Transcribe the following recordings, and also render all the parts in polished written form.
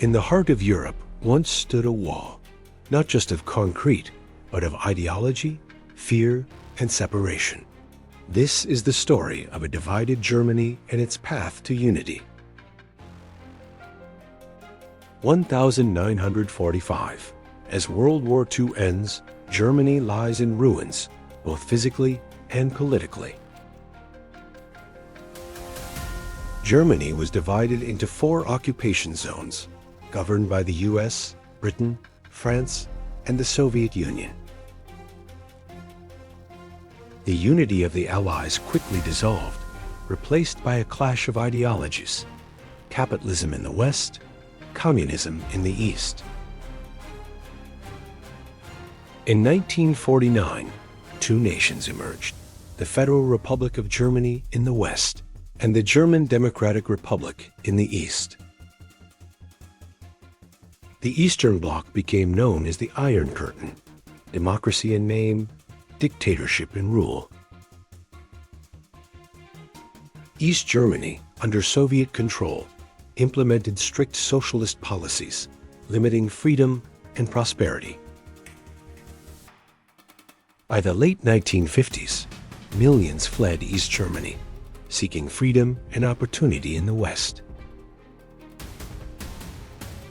In the heart of Europe once stood a wall, not just of concrete, but of ideology, fear, and separation. This is the story of a divided Germany and its path to unity. 1945. As World War II ends, Germany lies in ruins, both physically and politically. Germany was divided into 4 occupation zones, governed by the US, Britain, France, and the Soviet Union. The unity of the Allies quickly dissolved, replaced by a clash of ideologies: capitalism in the West, communism in the East. In 1949, 2 nations emerged: the Federal Republic of Germany in the West and the German Democratic Republic in the East. The Eastern Bloc became known as the Iron Curtain: democracy in name, dictatorship in rule. East Germany, under Soviet control, implemented strict socialist policies, limiting freedom and prosperity. By the late 1950s, millions fled East Germany, seeking freedom and opportunity in the West.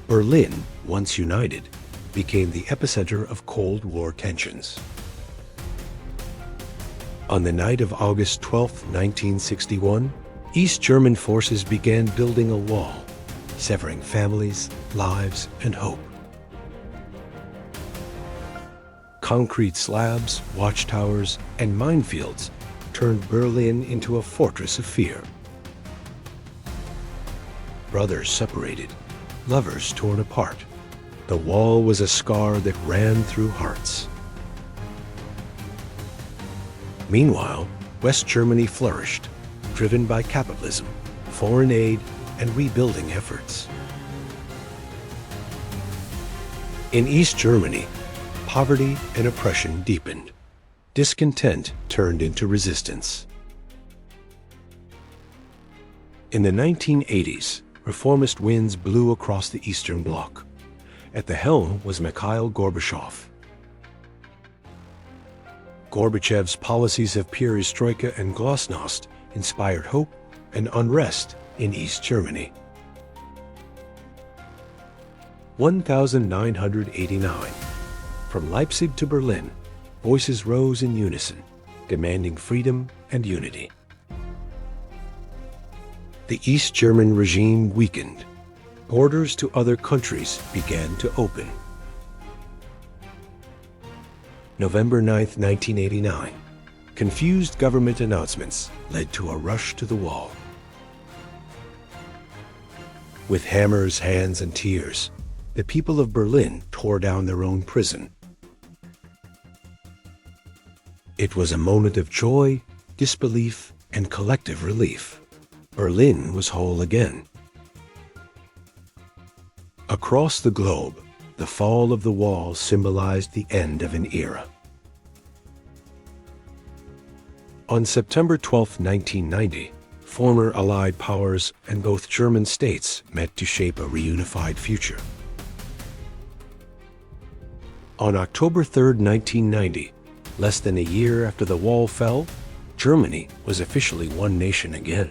Berlin, once united, became the epicenter of Cold War tensions. On the night of August 12, 1961, East German forces began building a wall, severing families, lives, and hope. Concrete slabs, watchtowers, and minefields turned Berlin into a fortress of fear. Brothers separated, lovers torn apart. The wall was a scar that ran through hearts. Meanwhile, West Germany flourished, driven by capitalism, foreign aid, and rebuilding efforts. In East Germany, poverty and oppression deepened. Discontent turned into resistance. In the 1980s, reformist winds blew across the Eastern Bloc. At the helm was Mikhail Gorbachev. Gorbachev's policies of perestroika and glasnost inspired hope and unrest in East Germany. 1989. From Leipzig to Berlin, voices rose in unison, demanding freedom and unity. The East German regime weakened. Borders to other countries began to open. November 9, 1989. Confused government announcements led to a rush to the wall. With hammers, hands, and tears, the people of Berlin tore down their own prison. It was a moment of joy, disbelief, and collective relief. Berlin was whole again. Across the globe, the fall of the wall symbolized the end of an era. On September 12, 1990, former Allied powers and both German states met to shape a reunified future. On October 3, 1990, less than a year after the wall fell, Germany was officially one nation again.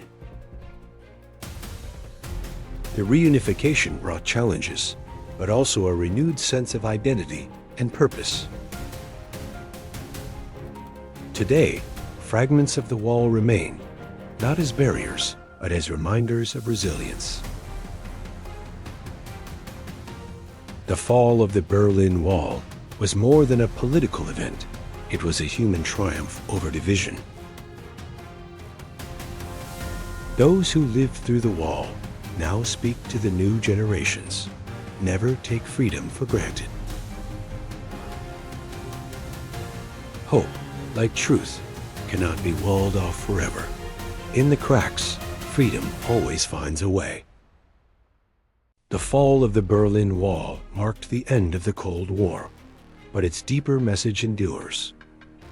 The reunification brought challenges, but also a renewed sense of identity and purpose. Today, fragments of the wall remain, not as barriers, but as reminders of resilience. The fall of the Berlin Wall was more than a political event. It was a human triumph over division. Those who lived through the wall now speak to the new generations. Never take freedom for granted. Hope, like truth, cannot be walled off forever. In the cracks, freedom always finds a way. The fall of the Berlin Wall marked the end of the Cold War, but its deeper message endures.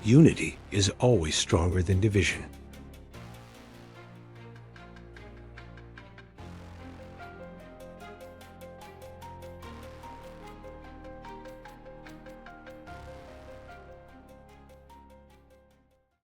Unity is always stronger than division.